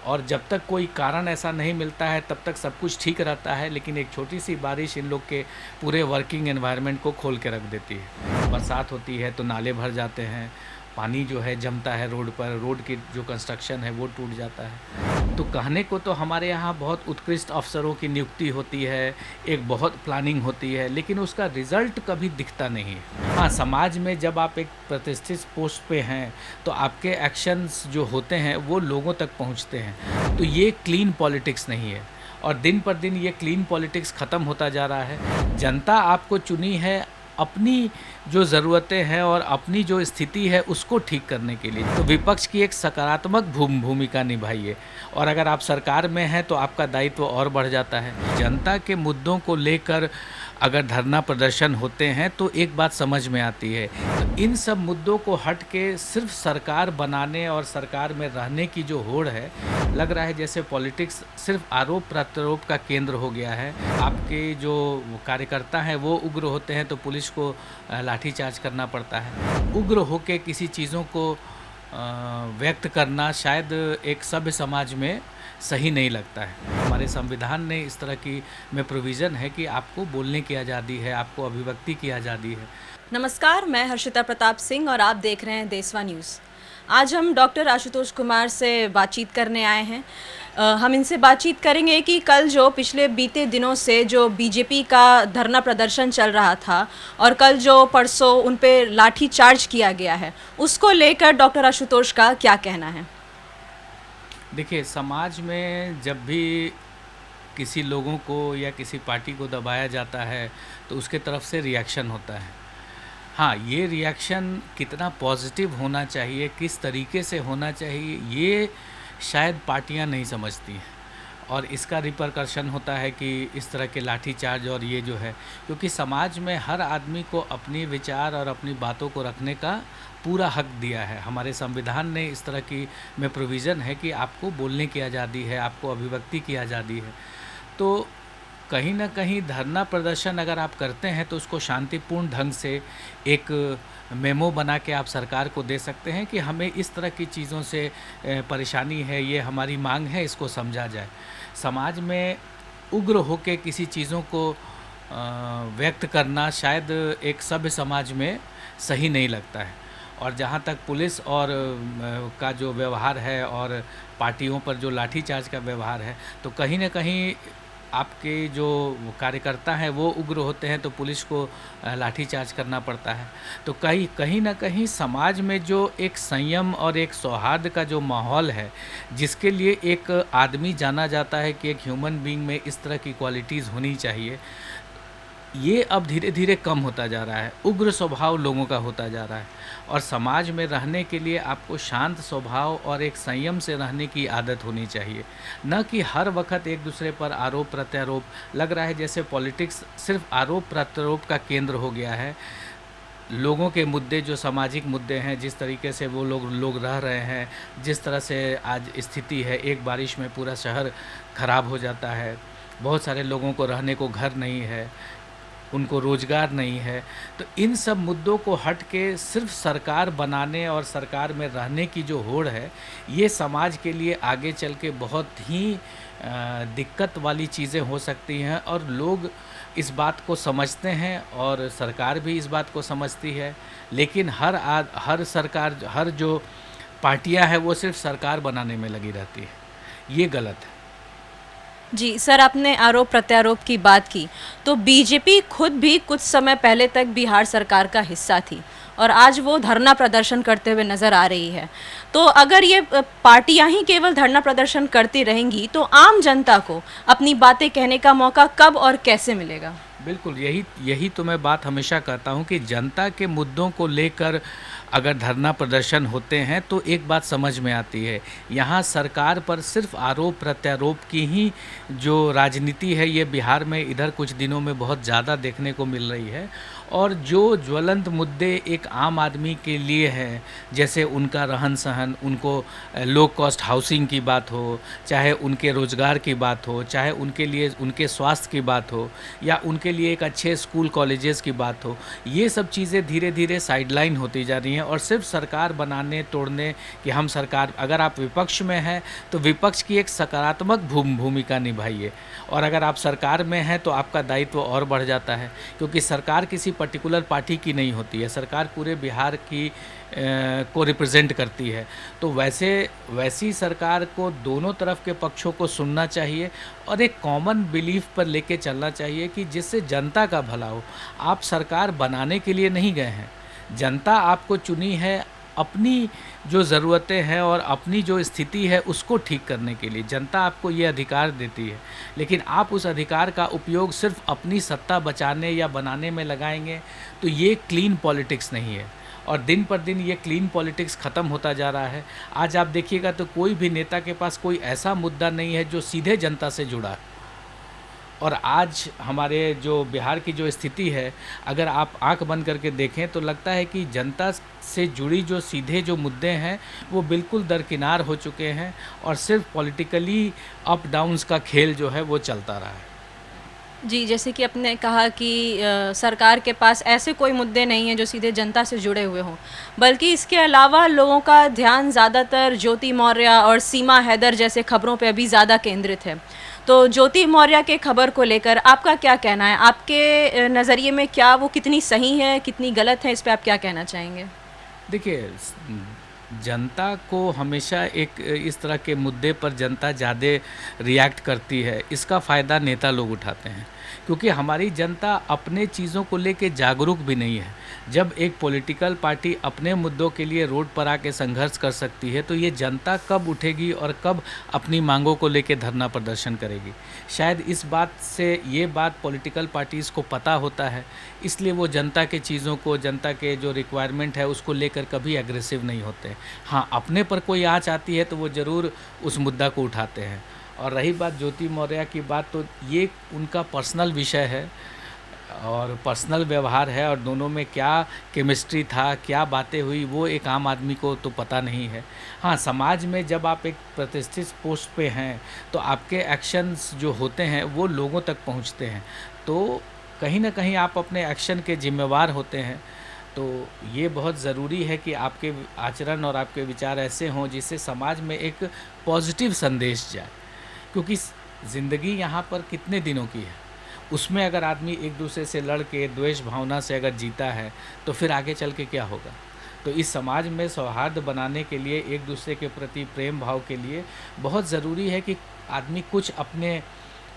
और जब तक कोई कारण ऐसा नहीं मिलता है तब तक सब कुछ ठीक रहता है, लेकिन एक छोटी सी बारिश इन लोग के पूरे वर्किंग एनवायरनमेंट को खोल के रख देती है। बरसात होती है तो नाले भर जाते हैं, पानी जो है जमता है रोड पर, रोड की जो कंस्ट्रक्शन है वो टूट जाता है। तो कहने को तो हमारे यहाँ बहुत उत्कृष्ट अफसरों की नियुक्ति होती है, एक बहुत प्लानिंग होती है, लेकिन उसका रिज़ल्ट कभी दिखता नहीं है। हाँ, समाज में जब आप एक प्रतिष्ठित पोस्ट पे हैं तो आपके एक्शंस जो होते हैं वो लोगों तक पहुँचते हैं। तो ये क्लीन पॉलिटिक्स नहीं है, और दिन पर दिन ये क्लीन पॉलिटिक्स ख़त्म होता जा रहा है। जनता आपको चुनी है अपनी जो ज़रूरतें हैं और अपनी जो स्थिति है उसको ठीक करने के लिए। तो विपक्ष की एक सकारात्मक भूमिका निभाइए, और अगर आप सरकार में हैं तो आपका दायित्व और बढ़ जाता है। जनता के मुद्दों को लेकर अगर धरना प्रदर्शन होते हैं तो एक बात समझ में आती है, तो इन सब मुद्दों को हट के सिर्फ सरकार बनाने और सरकार में रहने की जो होड़ है, लग रहा है जैसे पॉलिटिक्स सिर्फ आरोप प्रत्यारोप का केंद्र हो गया है। आपके जो कार्यकर्ता हैं वो उग्र होते हैं तो पुलिस को लाठीचार्ज करना पड़ता है। उग्र होके किसी चीज़ों को व्यक्त करना शायद एक सभ्य समाज में सही नहीं लगता है। हमारे संविधान ने इस तरह की में प्रोविज़न है कि आपको बोलने की आज़ादी है, आपको अभिव्यक्ति की आज़ादी है। नमस्कार, मैं हर्षिता प्रताप सिंह और आप देख रहे हैं देशवा न्यूज़। आज हम डॉक्टर आशुतोष कुमार से बातचीत करने आए हैं। हम इनसे बातचीत करेंगे कि कल जो पिछले बीते दिनों से जो बीजेपी का धरना प्रदर्शन चल रहा था और कल जो परसों उन पे लाठी चार्ज किया गया है, उसको लेकर डॉक्टर आशुतोष का क्या कहना है? देखिए, समाज में जब भी किसी लोगों को या किसी पार्टी को दबाया जाता है तो उसके तरफ से रिएक्शन होता है। हाँ, ये रिएक्शन कितना पॉजिटिव होना चाहिए, किस तरीके से होना चाहिए, ये शायद पार्टियां नहीं समझती हैं, और इसका रिपरकशन होता है कि इस तरह के लाठीचार्ज और ये जो है, क्योंकि समाज में हर आदमी को अपनी विचार और अपनी बातों को रखने का पूरा हक दिया है। हमारे संविधान ने इस तरह की में प्रोविज़न है कि आपको बोलने की आज़ादी है, आपको अभिव्यक्ति की आज़ादी है। तो कहीं न कहीं धरना प्रदर्शन अगर आप करते हैं तो उसको शांतिपूर्ण ढंग से एक मेमो बना के आप सरकार को दे सकते हैं कि हमें इस तरह की चीज़ों से परेशानी है, ये हमारी मांग है, इसको समझा जाए। समाज में उग्र होके किसी चीज़ों को व्यक्त करना शायद एक सभ्य समाज में सही नहीं लगता है। और जहाँ तक पुलिस और का जो व्यवहार है और पार्टियों पर जो लाठीचार्ज का व्यवहार है, तो कहीं न कहीं आपके जो कार्यकर्ता हैं वो उग्र होते हैं तो पुलिस को लाठीचार्ज करना पड़ता है। तो कहीं न कहीं समाज में जो एक संयम और एक सौहार्द का जो माहौल है, जिसके लिए एक आदमी जाना जाता है कि एक ह्यूमन बीइंग में इस तरह की क्वालिटीज़ होनी चाहिए, ये अब धीरे धीरे कम होता जा रहा है। उग्र स्वभाव लोगों का होता जा रहा है, और समाज में रहने के लिए आपको शांत स्वभाव और एक संयम से रहने की आदत होनी चाहिए, न कि हर वक्त एक दूसरे पर आरोप प्रत्यारोप। लग रहा है जैसे पॉलिटिक्स सिर्फ आरोप प्रत्यारोप का केंद्र हो गया है। लोगों के मुद्दे जो सामाजिक मुद्दे हैं, जिस तरीके से वो लोग रह रहे हैं, जिस तरह से आज स्थिति है, एक बारिश में पूरा शहर ख़राब हो जाता है, बहुत सारे लोगों को रहने को घर नहीं है, उनको रोज़गार नहीं है। तो इन सब मुद्दों को हट के सिर्फ सरकार बनाने और सरकार में रहने की जो होड़ है, ये समाज के लिए आगे चल के बहुत ही दिक्कत वाली चीज़ें हो सकती हैं, और लोग इस बात को समझते हैं और सरकार भी इस बात को समझती है। लेकिन हर सरकार, हर जो पार्टियां हैं वो सिर्फ सरकार बनाने में लगी रहती है। ये गलत है। जी सर, आपने आरोप प्रत्यारोप की बात की, तो बीजेपी खुद भी कुछ समय पहले तक बिहार सरकार का हिस्सा थी और आज वो धरना प्रदर्शन करते हुए नज़र आ रही है। तो अगर ये पार्टियां ही केवल धरना प्रदर्शन करती रहेंगी तो आम जनता को अपनी बातें कहने का मौका कब और कैसे मिलेगा? बिल्कुल, यही तो मैं बात हमेशा कहता हूँ कि जनता के मुद्दों को लेकर अगर धरना प्रदर्शन होते हैं तो एक बात समझ में आती है, यहाँ सरकार पर सिर्फ आरोप प्रत्यारोप की ही जो राजनीति है, ये बिहार में इधर कुछ दिनों में बहुत ज़्यादा देखने को मिल रही है। और जो ज्वलंत मुद्दे एक आम आदमी के लिए हैं, जैसे उनका रहन सहन, उनको लो कॉस्ट हाउसिंग की बात हो, चाहे उनके रोज़गार की बात हो, चाहे उनके लिए उनके स्वास्थ्य की बात हो, या उनके लिए एक अच्छे स्कूल कॉलेजेस की बात हो, ये सब चीज़ें धीरे धीरे साइडलाइन होती जा रही हैं। और सिर्फ सरकार बनाने तोड़ने कि हम सरकार, अगर आप विपक्ष में हैं तो विपक्ष की एक सकारात्मक भूमिका निभाइए, और अगर आप सरकार में हैं तो आपका दायित्व और बढ़ जाता है, क्योंकि सरकार किसी पर्टिकुलर पार्टी की नहीं होती है, सरकार पूरे बिहार की को रिप्रेजेंट करती है। तो वैसी सरकार को दोनों तरफ के पक्षों को सुनना चाहिए और एक कॉमन बिलीफ पर लेके चलना चाहिए कि जिससे जनता का भला हो। आप सरकार बनाने के लिए नहीं गए हैं, जनता आपको चुनी है अपनी जो ज़रूरतें हैं और अपनी जो स्थिति है उसको ठीक करने के लिए। जनता आपको ये अधिकार देती है, लेकिन आप उस अधिकार का उपयोग सिर्फ अपनी सत्ता बचाने या बनाने में लगाएंगे तो ये क्लीन पॉलिटिक्स नहीं है। और दिन पर दिन ये क्लीन पॉलिटिक्स ख़त्म होता जा रहा है। आज आप देखिएगा तो कोई भी नेता के पास कोई ऐसा मुद्दा नहीं है जो सीधे जनता से जुड़ा है। और आज हमारे जो बिहार की जो स्थिति है, अगर आप आंख बंद करके देखें तो लगता है कि जनता से जुड़ी जो सीधे जो मुद्दे हैं वो बिल्कुल दरकिनार हो चुके हैं, और सिर्फ पॉलिटिकली अप डाउन्स का खेल जो है वो चलता रहा है। जी, जैसे कि आपने कहा कि सरकार के पास ऐसे कोई मुद्दे नहीं हैं जो सीधे जनता से जुड़े हुए हों, बल्कि इसके अलावा लोगों का ध्यान ज़्यादातर ज्योति मौर्य और सीमा हैदर जैसे खबरों पे अभी ज़्यादा केंद्रित है। तो ज्योति मौर्य के खबर को लेकर आपका क्या कहना है? आपके नज़रिए में क्या वो कितनी सही है, कितनी गलत है, इस पे आप क्या कहना चाहेंगे? देखिए, जनता को हमेशा एक इस तरह के मुद्दे पर जनता ज़्यादा रिएक्ट करती है, इसका फ़ायदा नेता लोग उठाते हैं, क्योंकि हमारी जनता अपने चीज़ों को लेके जागरूक भी नहीं है। जब एक पॉलिटिकल पार्टी अपने मुद्दों के लिए रोड पर आके संघर्ष कर सकती है, तो ये जनता कब उठेगी और कब अपनी मांगों को लेके धरना प्रदर्शन करेगी। शायद इस बात से ये बात पॉलिटिकल पार्टीज़ को पता होता है, इसलिए वो जनता के चीज़ों को, जनता के जो रिक्वायरमेंट है उसको लेकर कभी एग्रेसिव नहीं होते। हाँ, अपने पर कोई आँच आती है तो वो ज़रूर उस मुद्दा को उठाते हैं। और रही बात ज्योति मौर्य की बात, तो ये उनका पर्सनल विषय है और पर्सनल व्यवहार है, और दोनों में क्या केमिस्ट्री था, क्या बातें हुई, वो एक आम आदमी को तो पता नहीं है। हाँ, समाज में जब आप एक प्रतिष्ठित पोस्ट पे हैं तो आपके एक्शंस जो होते हैं वो लोगों तक पहुंचते हैं, तो कहीं ना कहीं आप अपने एक्शन के जिम्मेवार होते हैं। तो ये बहुत ज़रूरी है कि आपके आचरण और आपके विचार ऐसे हों जिससे समाज में एक पॉजिटिव संदेश जाए, क्योंकि ज़िंदगी यहाँ पर कितने दिनों की है, उसमें अगर आदमी एक दूसरे से लड़ के द्वेष भावना से अगर जीता है तो फिर आगे चल के क्या होगा। तो इस समाज में सौहार्द बनाने के लिए, एक दूसरे के प्रति प्रेम भाव के लिए बहुत ज़रूरी है कि आदमी कुछ अपने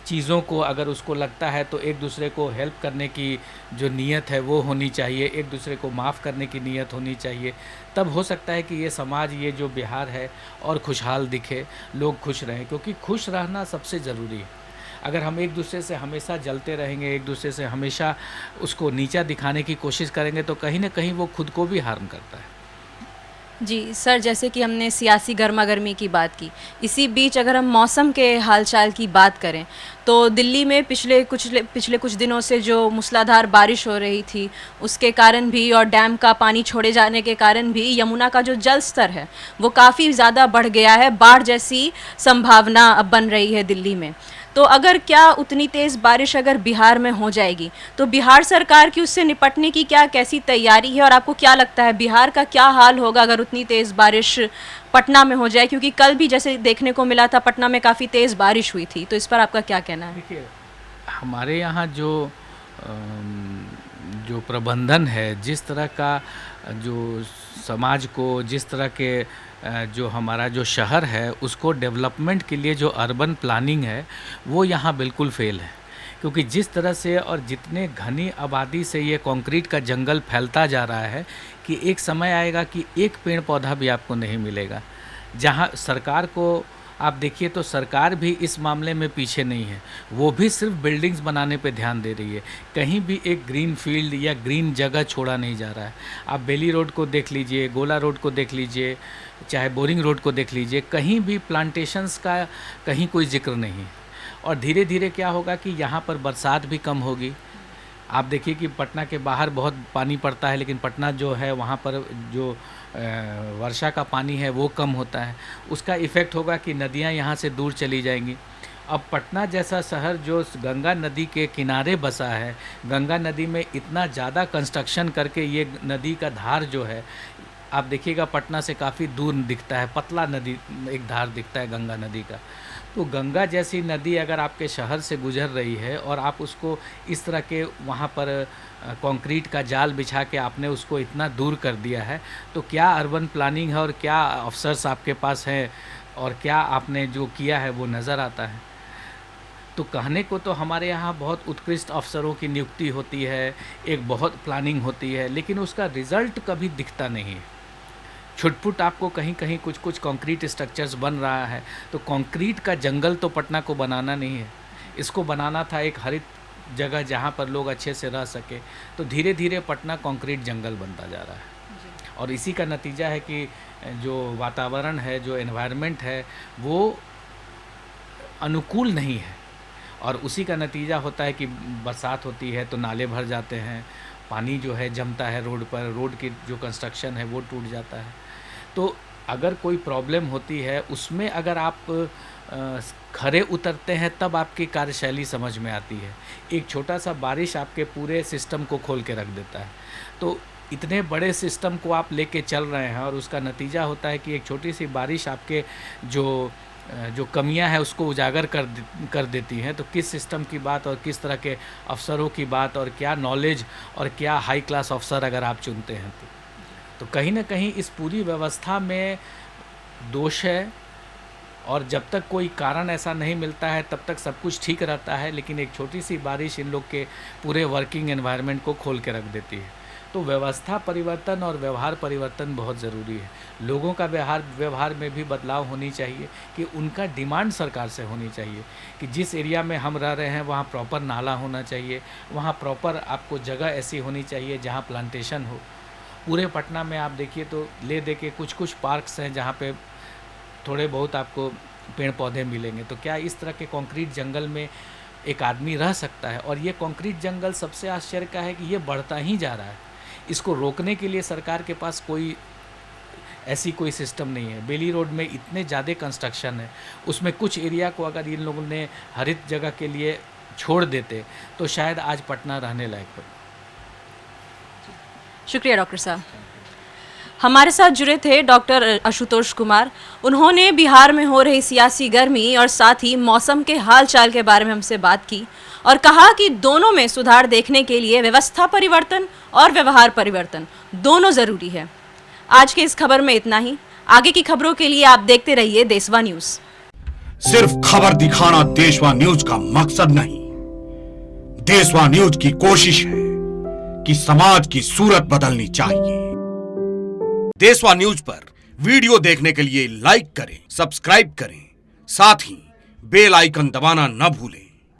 चीज़ों को, अगर उसको लगता है तो एक दूसरे को हेल्प करने की जो नीयत है वो होनी चाहिए, एक दूसरे को माफ़ करने की नीयत होनी चाहिए। तब हो सकता है कि ये समाज, ये जो बिहार है और खुशहाल दिखे, लोग खुश रहें, क्योंकि खुश रहना सबसे ज़रूरी है। अगर हम एक दूसरे से हमेशा जलते रहेंगे, एक दूसरे से हमेशा उसको नीचा दिखाने की कोशिश करेंगे, तो कहीं ना कहीं वो खुद को भी हार्म करता है। जी सर, जैसे कि हमने सियासी गर्मा गर्मी की बात की, इसी बीच अगर हम मौसम के हालचाल की बात करें तो दिल्ली में पिछले कुछ दिनों से जो मूसलाधार बारिश हो रही थी उसके कारण भी, और डैम का पानी छोड़े जाने के कारण भी यमुना का जो जल स्तर है वो काफ़ी ज़्यादा बढ़ गया है। बाढ़ जैसी संभावना अब बन रही है दिल्ली में। तो अगर क्या उतनी तेज़ बारिश अगर बिहार में हो जाएगी तो बिहार सरकार की उससे निपटने की क्या कैसी तैयारी है, और आपको क्या लगता है बिहार का क्या हाल होगा अगर उतनी तेज़ बारिश पटना में हो जाए? क्योंकि कल भी जैसे देखने को मिला था पटना में काफ़ी तेज़ बारिश हुई थी, तो इस पर आपका क्या कहना है? देखिए, हमारे यहाँ जो प्रबंधन है, जिस तरह का जो समाज को, जिस तरह के जो हमारा जो शहर है उसको डेवलपमेंट के लिए जो अर्बन प्लानिंग है वो यहाँ बिल्कुल फेल है, क्योंकि जिस तरह से और जितने घनी आबादी से ये कंक्रीट का जंगल फैलता जा रहा है कि एक समय आएगा कि एक पेड़ पौधा भी आपको नहीं मिलेगा। जहाँ सरकार को आप देखिए तो सरकार भी इस मामले में पीछे नहीं है, वो भी सिर्फ बिल्डिंग्स बनाने पे ध्यान दे रही है, कहीं भी एक ग्रीन फील्ड या ग्रीन जगह छोड़ा नहीं जा रहा है। आप बेली रोड को देख लीजिए, गोला रोड को देख लीजिए, चाहे बोरिंग रोड को देख लीजिए, कहीं भी प्लांटेशंस का कहीं कोई जिक्र नहीं है। और धीरे धीरे क्या होगा कि यहाँ पर बरसात भी कम होगी। आप देखिए कि पटना के बाहर बहुत पानी पड़ता है, लेकिन पटना जो है वहाँ पर जो वर्षा का पानी है वो कम होता है। उसका इफ़ेक्ट होगा कि नदियाँ यहाँ से दूर चली जाएंगी। अब पटना जैसा शहर जो गंगा नदी के किनारे बसा है, गंगा नदी में इतना ज़्यादा कंस्ट्रक्शन करके ये नदी का धार जो है, आप देखिएगा पटना से काफ़ी दूर दिखता है, पतला नदी एक धार दिखता है गंगा नदी का। तो गंगा जैसी नदी अगर आपके शहर से गुजर रही है और आप उसको इस तरह के वहाँ पर कंक्रीट का जाल बिछा के आपने उसको इतना दूर कर दिया है, तो क्या अर्बन प्लानिंग है और क्या अफसर्स आपके पास हैं और क्या आपने जो किया है वो नज़र आता है। तो कहने को तो हमारे यहाँ बहुत उत्कृष्ट अफसरों की नियुक्ति होती है, एक बहुत प्लानिंग होती है, लेकिन उसका रिज़ल्ट कभी दिखता नहीं है। छुटपुट आपको कहीं कहीं कुछ कुछ कंक्रीट स्ट्रक्चर्स बन रहा है, तो कंक्रीट का जंगल तो पटना को बनाना नहीं है, इसको बनाना था एक हरित जगह जहाँ पर लोग अच्छे से रह सके। तो धीरे धीरे पटना कंक्रीट जंगल बनता जा रहा है और इसी का नतीजा है कि जो वातावरण है, जो एनवायरनमेंट है, वो अनुकूल नहीं है और उसी का नतीजा होता है कि बरसात होती है तो नाले भर जाते हैं, पानी जो है जमता है रोड पर, रोड की जो कंस्ट्रक्शन है वो टूट जाता है। तो अगर कोई प्रॉब्लम होती है उसमें अगर आप खरे उतरते हैं तब आपकी कार्यशैली समझ में आती है। एक छोटा सा बारिश आपके पूरे सिस्टम को खोल के रख देता है। तो इतने बड़े सिस्टम को आप लेके चल रहे हैं और उसका नतीजा होता है कि एक छोटी सी बारिश आपके जो कमियां हैं उसको उजागर कर देती हैं। तो किस सिस्टम की बात और किस तरह के अफसरों की बात और क्या नॉलेज और क्या हाई क्लास अफसर अगर आप चुनते हैं तो कहीं ना कहीं इस पूरी व्यवस्था में दोष है। और जब तक कोई कारण ऐसा नहीं मिलता है तब तक सब कुछ ठीक रहता है, लेकिन एक छोटी सी बारिश इन लोग के पूरे वर्किंग एनवायरनमेंट को खोल के रख देती है। तो व्यवस्था परिवर्तन और व्यवहार परिवर्तन बहुत ज़रूरी है। लोगों का व्यवहार में भी बदलाव होनी चाहिए कि उनका डिमांड सरकार से होनी चाहिए कि जिस एरिया में हम रह रहे हैं वहाँ प्रॉपर नाला होना चाहिए, वहाँ प्रॉपर आपको जगह ऐसी होनी चाहिए जहाँ प्लांटेशन हो। पूरे पटना में आप देखिए तो ले दे के कुछ पार्क्स हैं जहाँ पे थोड़े बहुत आपको पेड़ पौधे मिलेंगे। तो क्या इस तरह के कंक्रीट जंगल में एक आदमी रह सकता है? और ये कंक्रीट जंगल सबसे आश्चर्य का है कि ये बढ़ता ही जा रहा है। इसको रोकने के लिए सरकार के पास कोई सिस्टम नहीं है। बेली रोड में इतने ज़्यादा कंस्ट्रक्शन है, उसमें कुछ एरिया को अगर इन लोगों ने हरित जगह के लिए छोड़ देते तो शायद आज पटना रहने लायक हो। शुक्रिया डॉक्टर साहब। हमारे साथ जुड़े थे डॉक्टर आशुतोष कुमार। उन्होंने बिहार में हो रही सियासी गर्मी और साथ ही मौसम के हाल चाल के बारे में हमसे बात की और कहा कि दोनों में सुधार देखने के लिए व्यवस्था परिवर्तन और व्यवहार परिवर्तन दोनों ज़रूरी है। आज के इस खबर में इतना ही। आगे की खबरों के लिए आप देखते रहिए देशवा न्यूज़। सिर्फ खबर दिखाना देशवा न्यूज का मकसद नहीं, देशवा न्यूज की कोशिश है कि समाज की सूरत बदलनी चाहिए। देशवा न्यूज पर वीडियो देखने के लिए लाइक करें, सब्सक्राइब करें, साथ ही बेल आइकन दबाना न भूलें।